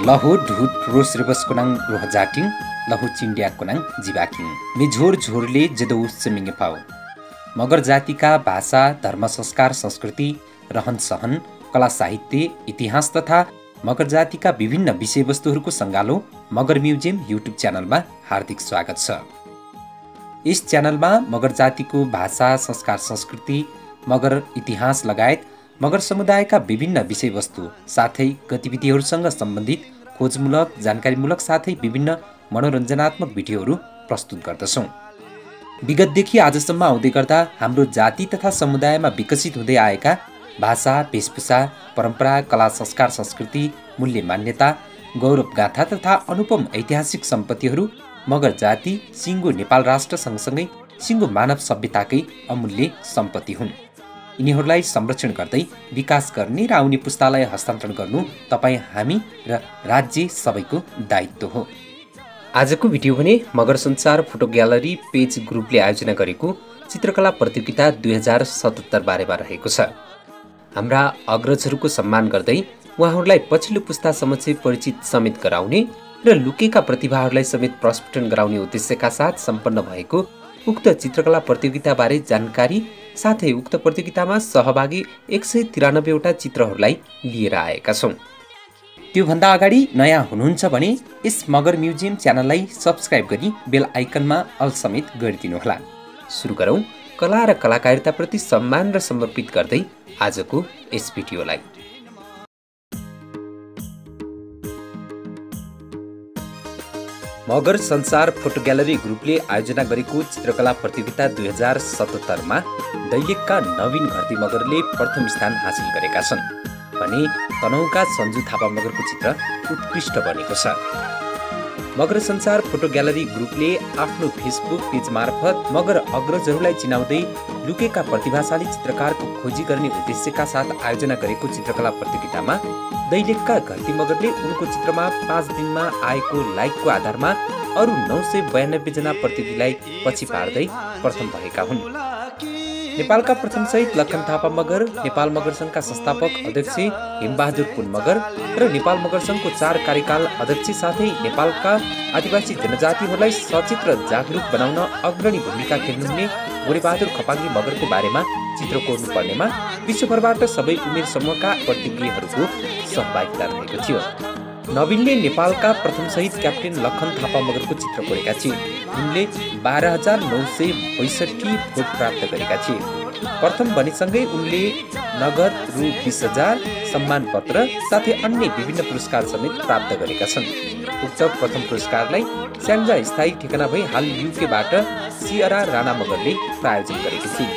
लहो ढुट रोस रिबस कोनाङ रोह जाटिङ लहो चिन्डिया कोनाङ जिबाकिङ मिझोर झोरले जदो समिङे पाउ मगर जातिका भाषा धर्म संस्कार संस्कृति रहन सहन कला साहित्य इतिहास तथा मगर जातिका विभिन्न विषयवस्तुहरूको सङ्गालो मगर म्युजियम युट्युब च्यानलमा हार्दिक स्वागत छ। यस च्यानलमा मगर जातिको भाषा संस्कार संस्कृति मगर इतिहास लगायत मगर समुदायका विभिन्न विषयवस्तु साथै गतिविधिहरूसँग सम्बन्धित खोजमूलक जानकारीमूलक साथै विभिन्न मनोरञ्जनात्मक भिडियोहरू प्रस्तुत गर्दछौँ। विगतदेखि आजसम्म आउँदै गर्दा हाम्रो जाति तथा समुदायमा विकसित हुँदै आएका भाषा वेशभूषा परम्परा कला संस्कार संस्कृति मूल्य मान्यता गौरव गाथा तथा अनुपम ऐतिहासिक सम्पत्तिहरू मगर जाति सिङ्गो नेपाल राष्ट्र सँगसँगै सिङ्गो मानव सभ्यताकै अमूल्य सम्पत्ति हुन्। यिनीहरूलाई संरक्षण गर्दै विकास गर्ने र आउने पुस्तालाई हस्तान्तरण गर्नु तपाईँ हामी र राज्य सबैको दायित्व हो। आजको भिडियो भने मगर संसार फोटो ग्यालरी पेज ग्रुपले आयोजना गरेको चित्रकला प्रतियोगिता 2077 बारेमा रहेको छ। हाम्रा अग्रजहरूको सम्मान गर्दै उहाँहरूलाई पछिल्लो पुस्ता समक्ष परिचित समेत गराउने र लुकेका प्रतिभाहरूलाई समेत प्रस्फुटन गराउने उद्देश्यका साथ सम्पन्न भएको उक्त चित्रकला प्रतियोगिताबारे जानकारी साथै उक्त प्रतियोगितामा सहभागी 193 वटा चित्रहरूलाई लिएर आएका छौँ। त्योभन्दा अगाडि नयाँ हुनुहुन्छ भने यस मगर म्युजियम च्यानललाई सब्स्क्राइब गरी बेल आइकनमा अल समेत गरिदिनुहोला। सुरु गरौँ कला र कलाकारिताप्रति सम्मान र समर्पित गर्दै आजको यस भिडियोलाई। मगर संसार फोटो ग्यालरी ग्रुपले आयोजना गरेको चित्रकला प्रतियोगिता 2077 मा दैलेखका नवीन घरती मगरले प्रथम स्थान हासिल गरेका छन् भने तनहुँका सञ्जु थापा मगरको चित्र उत्कृष्ट बनेको छ। मगर संसार फोटो ग्यालरी ग्रुपले आफ्नो फेसबुक पेज मार्फत मगर अग्रजहरूलाई चिनाउँदै लुकेका प्रतिभाशाली चित्रकारको खोजी गर्ने उद्देश्यका साथ आयोजना गरेको चित्रकला प्रतियोगितामा दैलेखका घरती मगरले उनको चित्रमा 5 दिनमा आएको लाइकको आधारमा अरू 992 जना प्रतिनिधिलाई पछि पार्दै प्रथम भएका हुन्। नेपालका प्रथम सहित लखन थापा मगर, नेपाल मगर सङ्घका संस्थापक अध्यक्ष हिमबहादुर पुन मगर र नेपाल मगर सङ्घको 4 कार्यकाल अध्यक्ष साथै नेपालका आदिवासी जनजातिहरूलाई सचेत र जागरुक बनाउन अग्रणी भूमिका खेल्नुहुने गोरेबहादुर खपाङ्गी मगरको बारेमा चित्र कोर्नु पर्नेमा विश्वभरबाट सबै उमेर समूहका प्रतिज्ञहरूको सहभागिता रहेको थियो। नवीनले नेपालका प्रथम शहीद क्याप्टेन लखन थापा मगरको चित्र कोरेका थिए। उनले 12,962 भोट प्राप्त गरेका थिए। प्रथम बनेसँगै उनले नगद रु 20,000 सम्मान पत्र साथै अन्य विभिन्न पुरस्कार समेत प्राप्त गरेका छन्। उक्त प्रथम पुरस्कारलाई स्याङ्जा स्थायी ठेगाना भई हाल युकेबाट सियरा राणा मगरले प्रायोजन गरेकी थिए।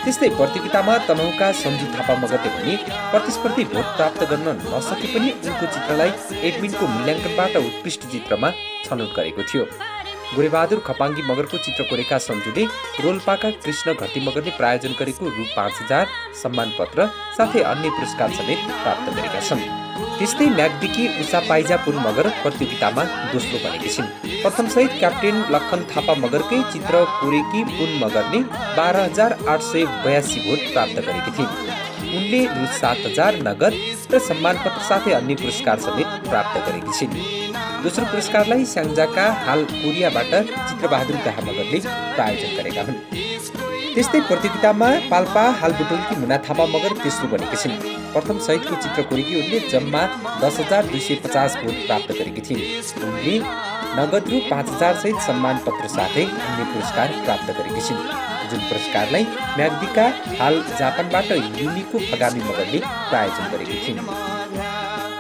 त्यस्तै प्रतियोगितामा तनहुँका सञ्जु थापा मगरले भने प्रतिस्पर्धी भोट प्राप्त गर्न नसके पनि उनको चित्रलाई एडमिनको मूल्याङ्कनबाट उत्कृष्ट चित्रमा छनौट गरेको थियो। गोरेबहादुर खपाङ्गी मगरको चित्र कोरेका सञ्जुले रोल्पाका कृष्ण घरती मगरले प्रायोजन गरेको रु 5,000 सम्मान पत्र साथै अन्य पुरस्कार समेत प्राप्त गरेका छन्। त्यस्तै म्याग्दीकी उषा पाइजा पुन मगर प्रतियोगितामा दोस्रो बनेकी छिन्। प्रथम सहित क्याप्टेन लखन थापा मगरकै चित्र कोरेकी पुन मगरले 12,882 भोट प्राप्त गरेकी थिइन्। उनले रु 7,000 नगद र सम्मान पत्र साथै अन्य पुरस्कार समेत प्राप्त गरेकी छिन्। दोस्रो पुरस्कारलाई स्याङ्जाका हाल कोरियाबाट चित्रबहादुर दाहा मगरले प्रायोजन गरेका हुन्। त्यस्तै प्रतियोगितामा पाल्पा हाल बुटोलकी मुना थापा मगर तेस्रो बनेकी छिन्। प्रथम सहितको चित्र कोरेकी उनले जम्मा 10,250 भोट प्राप्त गरेकी थिइन्। उनले नगद रु 5,000 सहित सम्मान पत्र साथै अन्य पुरस्कार प्राप्त गरेकी छिन्, जुन पुरस्कारलाई म्याग्दीका हाल जापानबाट युनिको फगामी मगरले प्रायोजन गरेकी थिइन्।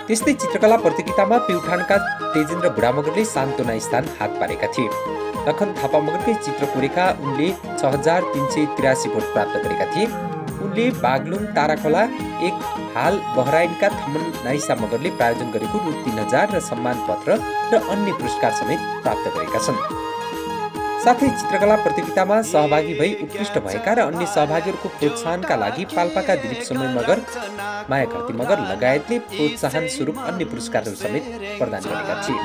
त्यस्तै चित्रकला प्रतियोगितामा प्युठानका तेजेन्द्र बुढा मगरले सान्तोना स्थान हात पारेका थिए। लखन थापा मगरकै चित्र कोरेका उनले 6,383 भोट प्राप्त गरेका थिए। उनले बागलुङ ताराखोला एक हाल बहराइनका थमन नाइसा मगरले प्रायोजन गरेको रु 3,000 र सम्मान पत्र र अन्य पुरस्कार समेत प्राप्त गरेका छन्। साथै चित्रकला प्रतियोगितामा सहभागी भई उत्कृष्ट भएका र अन्य सहभागीहरूको प्रोत्साहनका लागि पाल्पाका दिलीप समय मगर, माया घरती मगर लगायतले प्रोत्साहन स्वरूप अन्य पुरस्कारहरू समेत प्रदान गरेका थिए।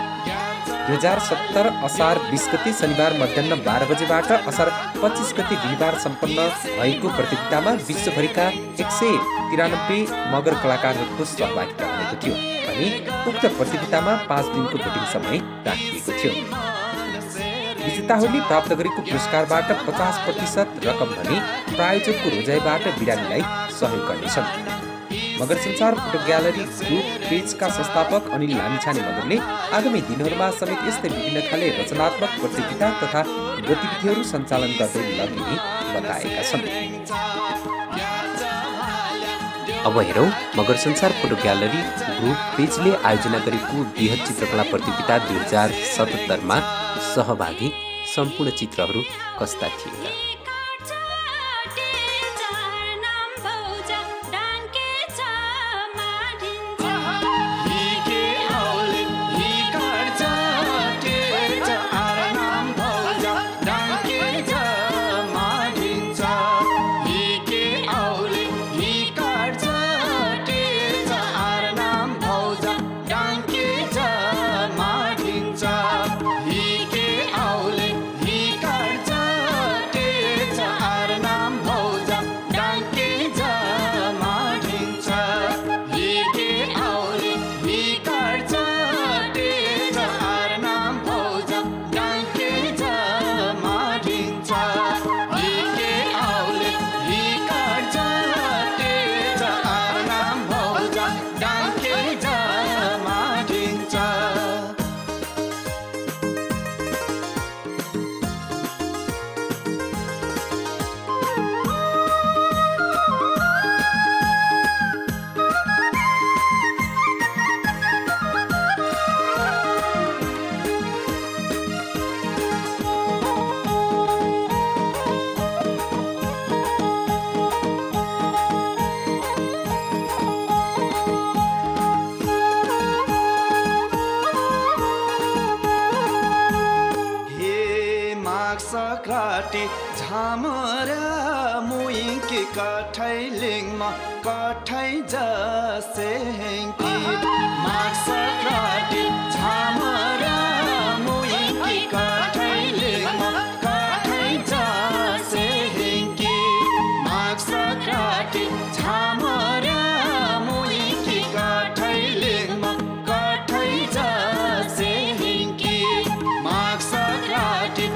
2070 असार 20 गते शनिबार मध्याह 12 बजेबाट असार 25 गते बिहिबार सम्पन्न भएको प्रतियोगितामा विश्वभरिका 193 मगर कलाकारहरूको सहभागिता रहेको थियो अनि उक्त प्रतियोगितामा 5 दिनको भोटिङ समय राखिएको थियो। विजेताहरूले प्राप्त गरेको पुरस्कारबाट 50% रकम भने प्रायोजकको रोजाइबाट बिरामीलाई सहयोग गर्नेछन्। मगर संसार फोटो ग्यालरी ग्रुप पेजका संस्थापक अनिल लामिछाने मगरले आगामी दिनहरूमा समेत यस्तै विभिन्न खाले रचनात्मक प्रतियोगिता तथा गतिविधिहरू सञ्चालन गर्दै लगिने बताएका छन्। अब हेरौँ मगर संसार फोटो ग्यालरी ग्रुप पेजले आयोजना गरेको बृहत चित्रकला प्रतियोगिता 2077 सहभागी सम्पूर्ण चित्रहरू कस्ता थिए। सक्राटी झामरा मुइकी कठैलिङमा कठै जसे हेङ्की माघ सक्राटी झामरा मुइकी कठैलिङमा कठै जसे हेङ्की माघ सक्राटी झामरा मुइकी कठैलिङमा कठै जसे हेङ्की माघ सक्राटी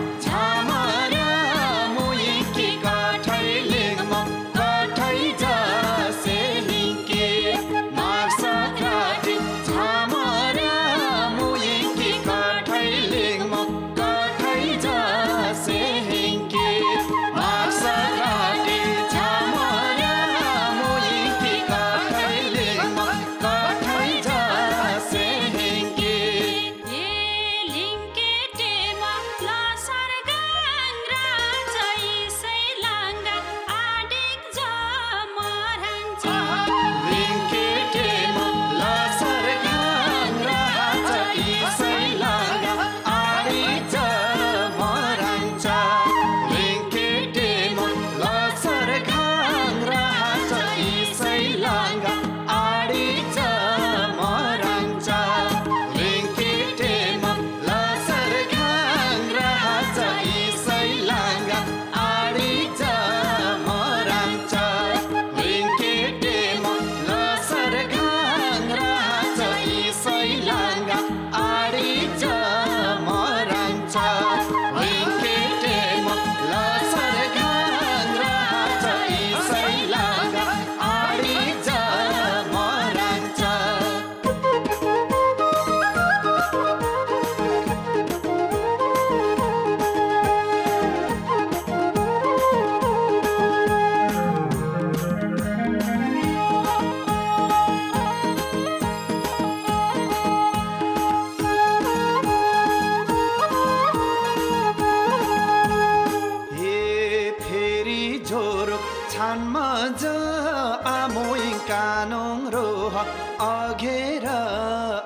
अघेर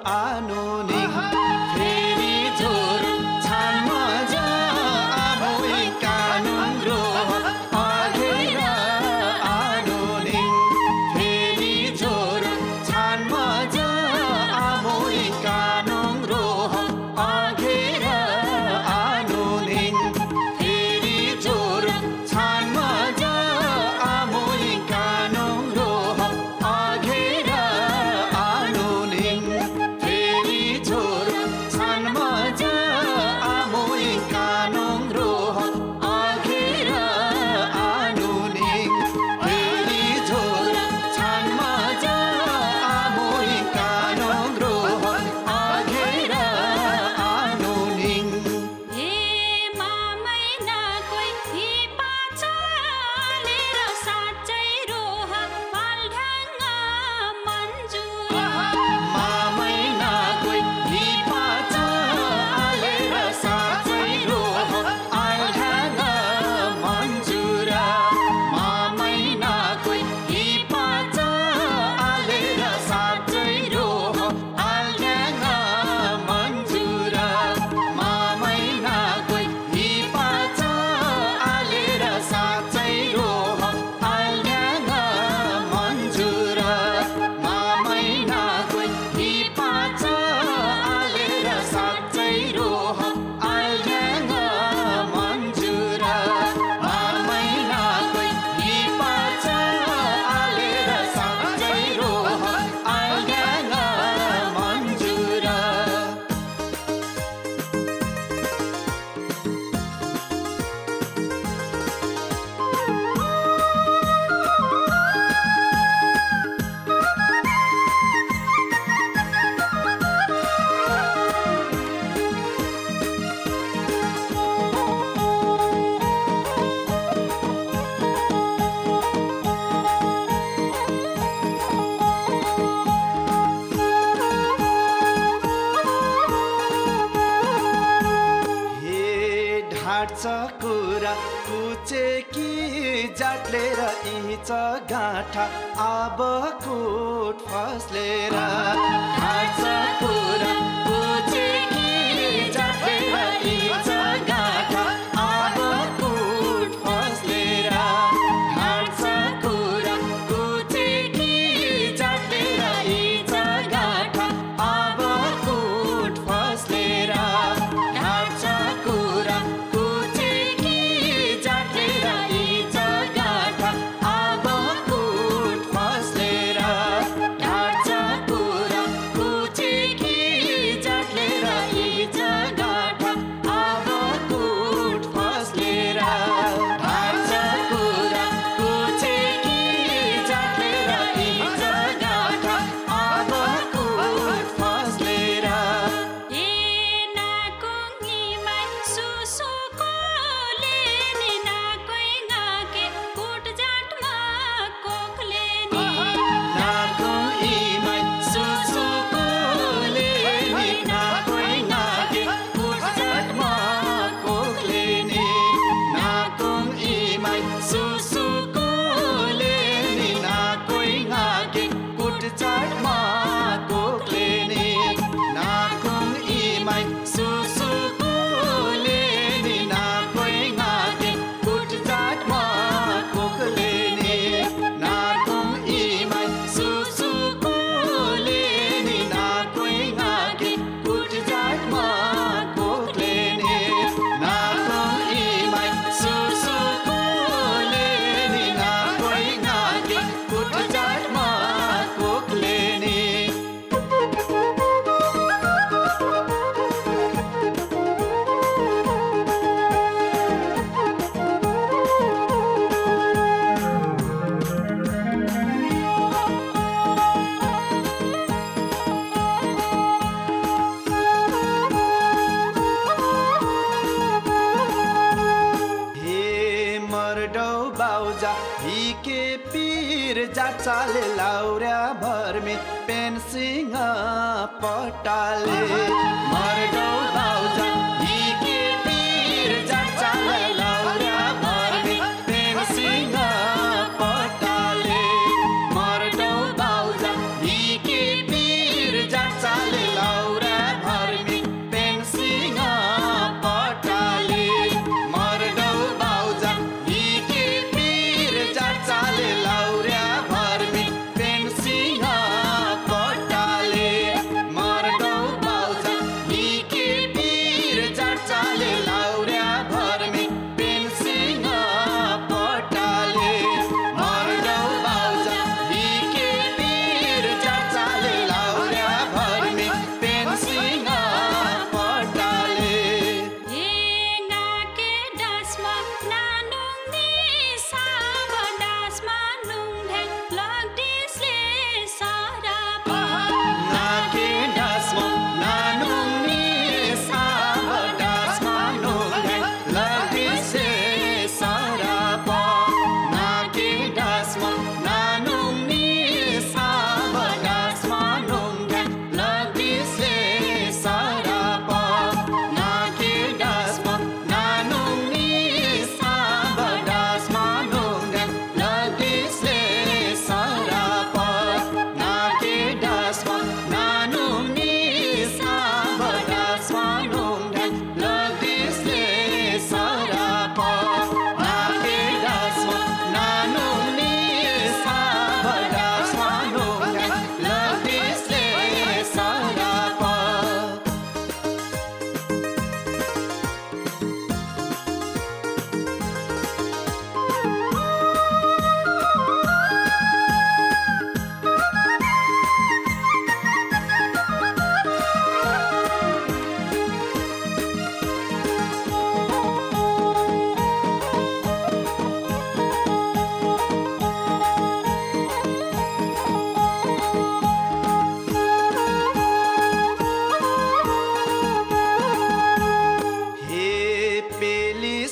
आनुनी फेरि जोर छानमा जा आमुई कानुन रो अघेर आनुनी फेरि जोर छानमा जा आमुई कानुन रो अघेर ढाँट्छ कुरा कुचे कि जाटले र इच गाँठा अब कुट फस्लेर ढाँट्छ कुरा कुचे कि जाटले र इच गाँठा अब कुट फस्लेर ढाँट्छ कुरा कुचे कि जाटले र इच गाँठा अब कुट फस्लेर ढाँट्छ कुरा कुचे कि जाटले र इच गाँठा अब कुट फस्लेर ढाँट्छ कुरा कुचे कि जाटले र इच गाँठा अब कुट फस्लेर ढाँट्छ कुरा कुचे कि जाटले र इच गाँठा अब कुट फस्लेर नाको इमाई सुसुकोले नि नाकोइ नाके कुट जाटमा कोखले नि नाको इमाई सुसुकोले नि नाकोइ नाके कुट जाटमा कोखले नि नाको इमाई सुसुकोले नि नाकोइ नाके कुट जाटमा कोखले नि नाको इमाई सुसुकोले नि नाकोइ नाके कुट जाटमा कोखले नि नाको इमाई सुसुकोले नि नाकोइ नाके कुट जाटमा कोखले नि हे मर्डौ बाउजा हिके पीर जाचाले लाउर्या भर्मे पेन्सिङ पटाले मर्डौ बाउजा हिके पीर जाचाले लाउर्या भर्मे पेन्सिङ पटाले मर्डौ बाउजा हिके पीर जाचाले लाउर्या भर्मे पेन्सिङ पटाले मर्डौ बाउजा हिके पीर जाचाले लाउर्या भर्मी पेन्सिङ पटाले मर्डौ बाउजा हिके पीर जाचाले लाउर्या भर्मी पेन्सिङ पटाले मर्डौ बाउजा हिके पीर जाचाले लाउर्या भर्मी पेन्सिङ पटाले नाके डासमा नानुङ नि साब डासमा नुङ्घ्याङ लग्दिसे सराप नाके डासमा नानुङ नि साब डासमा नुङ्घ्याङ लग्दिसे सराप नाके डासमा नानुङ नि साब डासमा नुङ्घ्याङ लग्दिसे सराप नाके डासमा नानुङ नि साब डासमा नुङ्घ्याङ लग्दिसे सराप नाके डासमा नानुङ नि साब डासमा नुङ्घ्याङ लग्दिसे सराप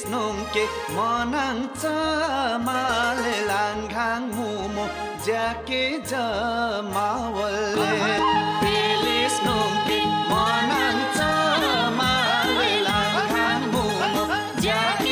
nungke monang chamale langhang mumo jake jamawale pelis nungke monang chamale langhang mumo jake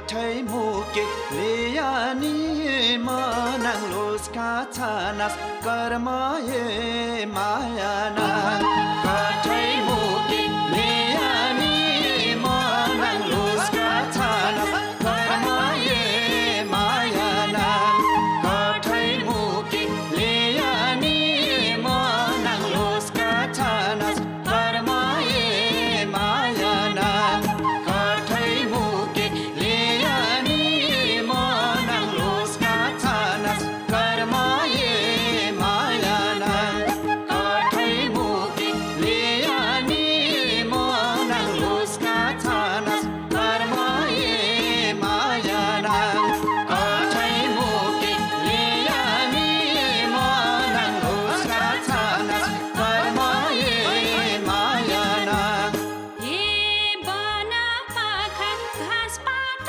कठै मुके लेयानी मनङ लोस्का छानास कर्मये मायाना कठै मुके लेयानी मनङ लोस्का छानास कर्मये मायाना कठै मुके लेयानी मनङ लोस्का छानास कर्मये मायाना कठै मुके लेयानी मनङ लोस्का छानास कर्मये मायाना कठै मुके लेयानी मनङ लोस्का छानास कर्मये मायाना कठै मुके लेयानी मनङ लोस्का छानास कर्मये मायाना हे बना पाखा घाँसबाट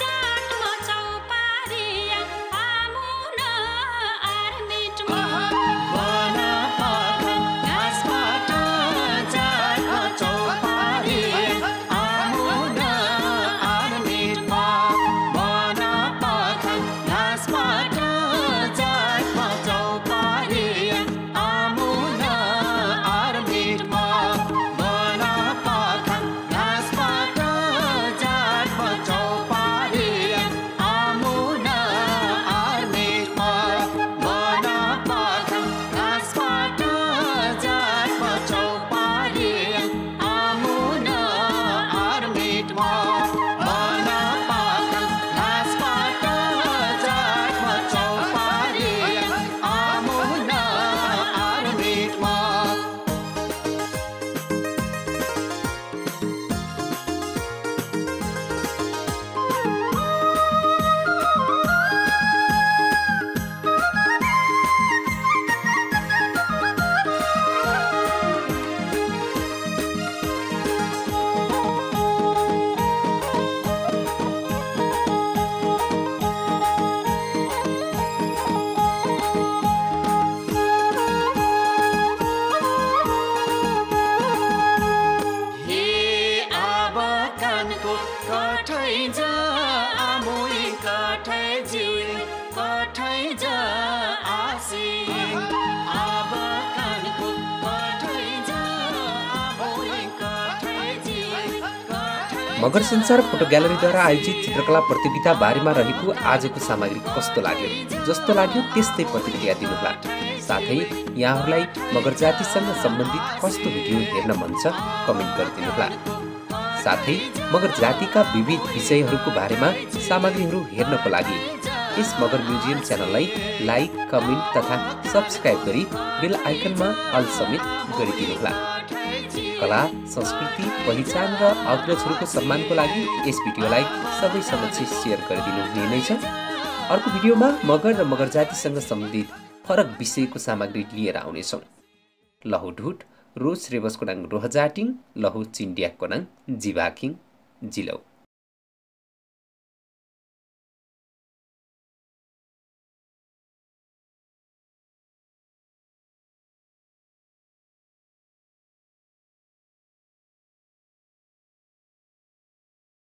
जातमा चौपारिया आमुन आर्मिटमा बना पाखा घाँसबाट जातमा चौपारिया आमुन आर्मिटमा बना पाखा घाँसबाट जातमा चौपारिया आमुन आर्मिटमा बना पाखा घाँसबाट जातमा चौपारिया आमुन आर्मिटमा बना पाखा घाँसबाट जातमा चौपारिया आमुन आर्मिटमा बना पाखा घाँसबाट जातमा चौपारिया आमुन आर्मिटमा हे अब कानको कठै जा आमुई कठै जिउ कठै जा आसी अब कानको कठै जा आमुई कठै जिउ कठै मगर संसार फोटो ग्यालरीद्वारा आयोजित चित्रकला प्रतियोगिता बारेमा रहेको आजको सामग्री कस्तो लाग्यो जस्तो लाग्यो त्यस्तै प्रतिक्रिया दिनुहोला। साथै यहाँहरूलाई मगर जातिसँग सम्बन्धित कस्तो भिडियो हेर्न मन छ कमेन्ट गरिदिनुहोला। साथै मगर जातिका विविध विषयहरूको बारेमा सामग्रीहरू हेर्नको लागि यस मगर म्युजियम च्यानललाई लाइक, कमेन्ट तथा सब्स्क्राइब गरी बेल आइकनमा अल समेत गरिदिनुहोला। कला, संस्कृति, पहिचान र अग्रजहरूको सम्मानको लागि यस भिडियोलाई सबै समक्ष सेयर गरिदिनु हुने नै छ। अर्को भिडियोमा मगर र मगर जातिसँग सम्बन्धित फरक विषयको सामग्री लिएर आउनेछौँ। लहु ढुट, रोज रेबसको नाङ रोहजाटिङ, लहु चिन्डियाको नाङ जिबाकिङ जिलौ।